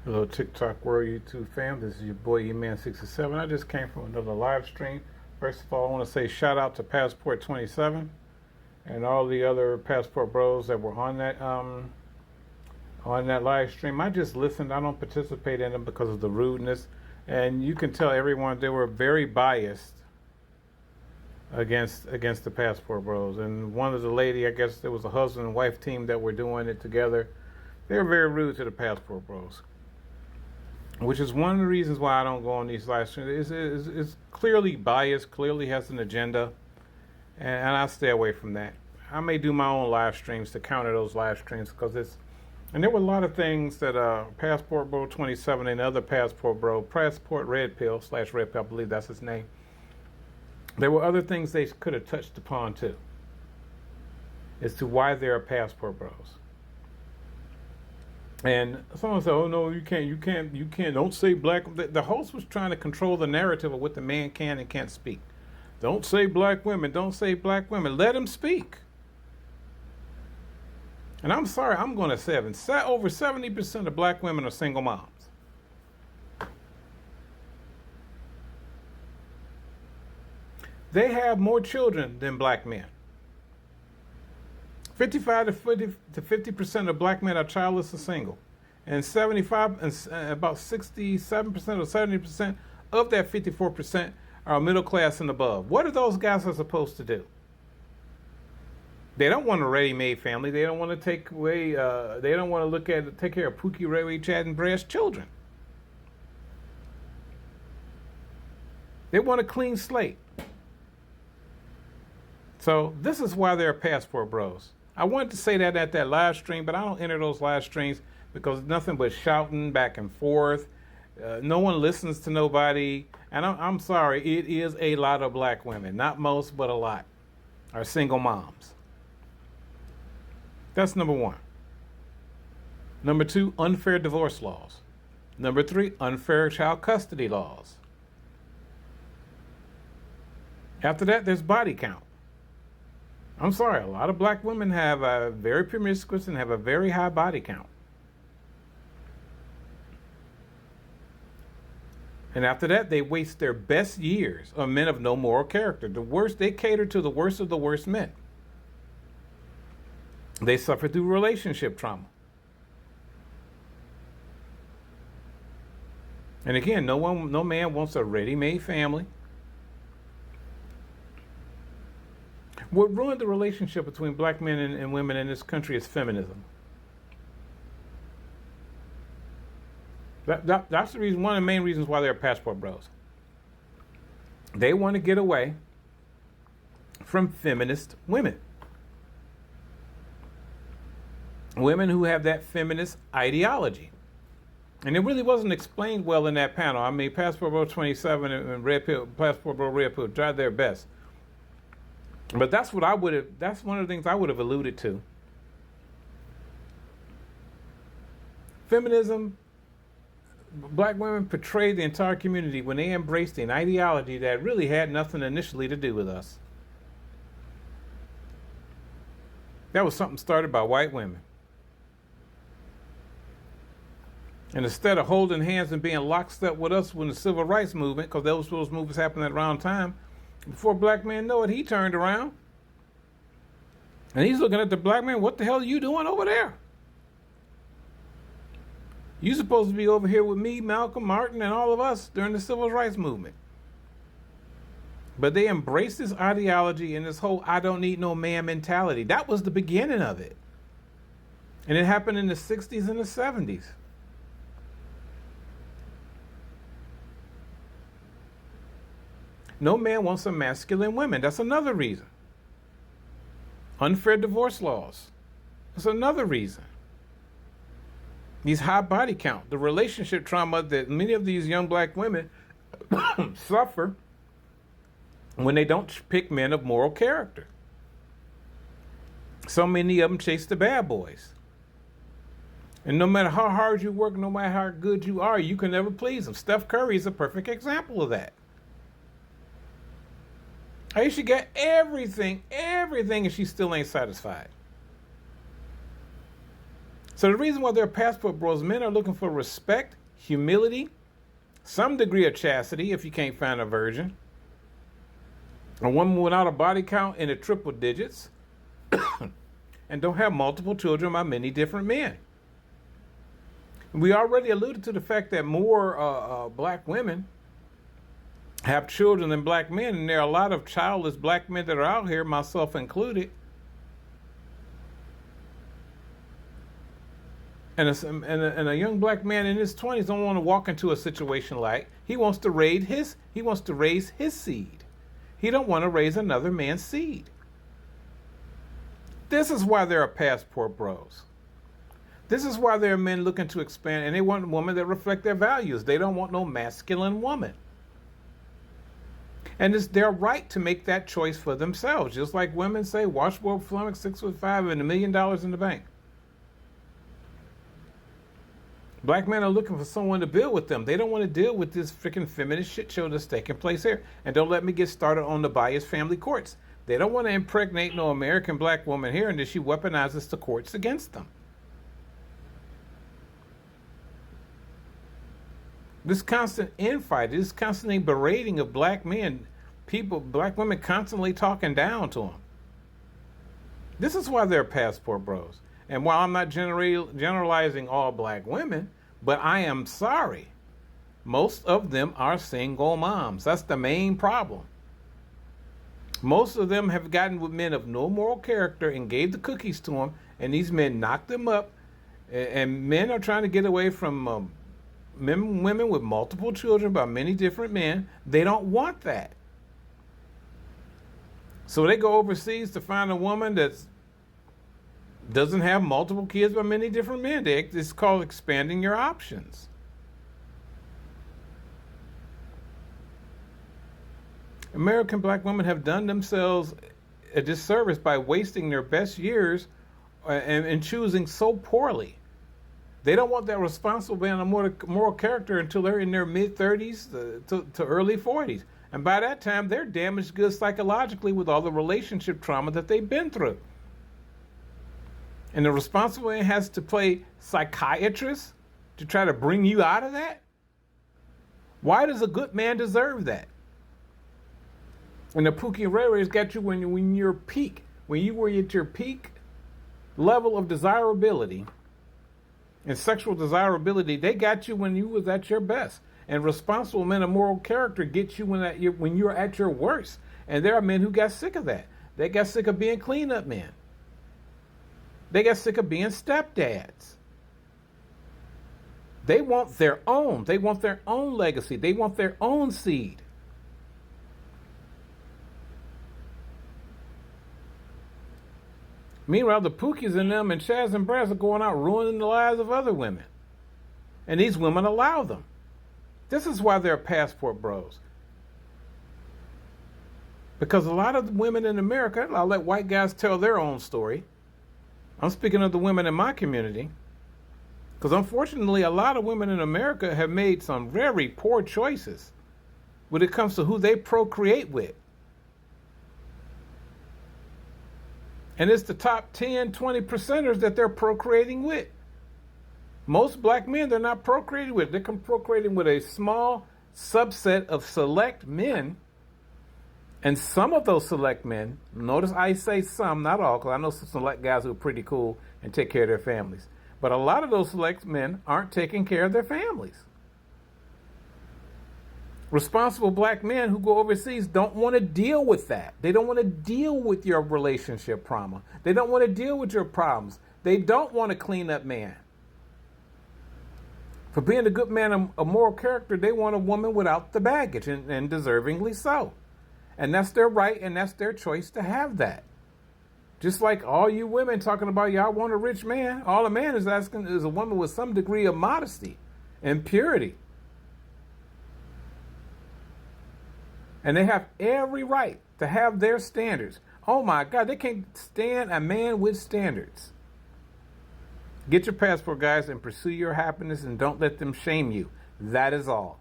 Hello, TikTok World YouTube fam. This is your boy E-Man67. I just came from another live stream. First of all, I want to say shout out to Passport 27 and all the other Passport Bros that were on that live stream. I just listened. I don't participate in them because of the rudeness, and you can tell everyone they were very biased against the Passport Bros. And one of the lady, I guess there was a husband and wife team that were doing it together. They were very rude to the Passport Bros, which is one of the reasons why I don't go on these live streams. It's clearly biased, clearly has an agenda, and I stay away from that. I may do my own live streams to counter those live streams because it's, and there were a lot of things that Passport Bro 27 and other Passport Bro, Passport Red Pill / Red Pill, I believe that's his name. There were other things they could have touched upon too, as to why they're Passport Bros. And someone said, "Oh no, you can't! Don't say black." The host was trying to control the narrative of what the man can and can't speak. Don't say black women. Don't say black women. Let him speak. And I'm sorry, I'm going to say over 70% of black women are single moms. They have more children than black men. 55 to 50% of black men are childless or single, and 75 and about 67% or 70% of that 54% are middle class and above. What are those guys are supposed to do? They don't want a ready-made family. They don't want to take away. They don't want to take care of Pookie, Ray Ray, Chad, and Brad's children. They want a clean slate. So this is why they're Passport Bros. I wanted to say that at that live stream, but I don't enter those live streams because it's nothing but shouting back and forth. No one listens to nobody. And I'm sorry, it is a lot of black women, not most, but a lot, are single moms. That's number one. Number two, unfair divorce laws. Number three, unfair child custody laws. After that, there's body count. I'm sorry, a lot of black women have a very promiscuous and have a very high body count. And after that, they waste their best years on men of no moral character. They cater to the worst of the worst men. They suffer through relationship trauma. And again, no man wants a ready-made family. What ruined the relationship between black men and women in this country is feminism. That's the reason, one of the main reasons why they're Passport Bros. They want to get away from feminist women. Women who have that feminist ideology. And it really wasn't explained well in that panel. I mean, Passport Bro 27 and Passport Bro Red Pill tried their best. But that's one of the things I would have alluded to. Feminism, black women portrayed the entire community when they embraced an ideology that really had nothing initially to do with us. That was something started by white women. And instead of holding hands and being lockstep with us when the civil rights movement, because those movements happened at around time, before black men know it, he turned around. And he's looking at the black man, what the hell are you doing over there? You're supposed to be over here with me, Malcolm, Martin, and all of us during the civil rights movement. But they embraced this ideology and this whole I don't need no man mentality. That was the beginning of it. And it happened in the 60s and the 70s. No man wants a masculine woman. That's another reason. Unfair divorce laws. That's another reason. These high body count, the relationship trauma that many of these young black women suffer when they don't pick men of moral character. So many of them chase the bad boys. And no matter how hard you work, no matter how good you are, you can never please them. Steph Curry is a perfect example of that. She got everything, and she still ain't satisfied. So the reason why they're passport bros, men are looking for respect, humility, some degree of chastity if you can't find a virgin, a woman without a body count in the triple digits, and don't have multiple children by many different men. We already alluded to the fact that more black women have children than black men, and there are a lot of childless black men that are out here, myself included. And a young black man in his 20s don't want to walk into a situation like he wants to raise his seed. He don't want to raise another man's seed. This is why there are passport bros. This is why there are men looking to expand, and they want women that reflect their values. They don't want no masculine woman. And it's their right to make that choice for themselves. Just like women say, washboard flummox, 6'5", and $1 million in the bank. Black men are looking for someone to build with them. They don't want to deal with this freaking feminist shit show that's taking place here. And don't let me get started on the biased family courts. They don't want to impregnate no American black woman here, and then she weaponizes the courts against them. This constant infight, this constantly berating of black men, black women constantly talking down to them. This is why they're passport bros. And while I'm not generalizing all black women, but I am sorry, most of them are single moms. That's the main problem. Most of them have gotten with men of no moral character and gave the cookies to them, and these men knocked them up. And men are trying to get away from women with multiple children by many different men. They don't want that. So they go overseas to find a woman that doesn't have multiple kids by many different men. It's called expanding your options. American black women have done themselves a disservice by wasting their best years and choosing so poorly. They don't want that responsible man of moral character until they're in their mid-30s to early 40s. And by that time, they're damaged goods psychologically with all the relationship trauma that they've been through. And the responsible man has to play psychiatrist to try to bring you out of that? Why does a good man deserve that? And the Pookie Railways got you when you're peak, when you were at your peak level of desirability and sexual desirability, they got you when you was at your best. And responsible men of moral character get you when you're at your worst. And there are men who got sick of that. They got sick of being cleanup men. They got sick of being stepdads. They want their own. They want their own legacy. They want their own seed. Meanwhile, the Pookies and them and Chaz and Braz are going out ruining the lives of other women. And these women allow them. This is why they're passport bros. Because a lot of the women in America, I'll let white guys tell their own story. I'm speaking of the women in my community. Because unfortunately, a lot of women in America have made some very poor choices when it comes to who they procreate with. And it's the top 10, 20%ers that they're procreating with. Most black men they're not procreating with. They're procreating with a small subset of select men. And some of those select men, notice I say some, not all, because I know some select guys who are pretty cool and take care of their families. But a lot of those select men aren't taking care of their families. Responsible black men who go overseas don't want to deal with that. They don't want to deal with your relationship trauma. They don't want to deal with your problems. They don't want to clean up man. For being a good man of moral character, they want a woman without the baggage, and deservingly so. And that's their right, and that's their choice to have that. Just like all you women talking about y'all want a rich man, all a man is asking is a woman with some degree of modesty and purity. And they have every right to have their standards. Oh my God, they can't stand a man with standards. Get your passport, guys, and pursue your happiness, and don't let them shame you. That is all.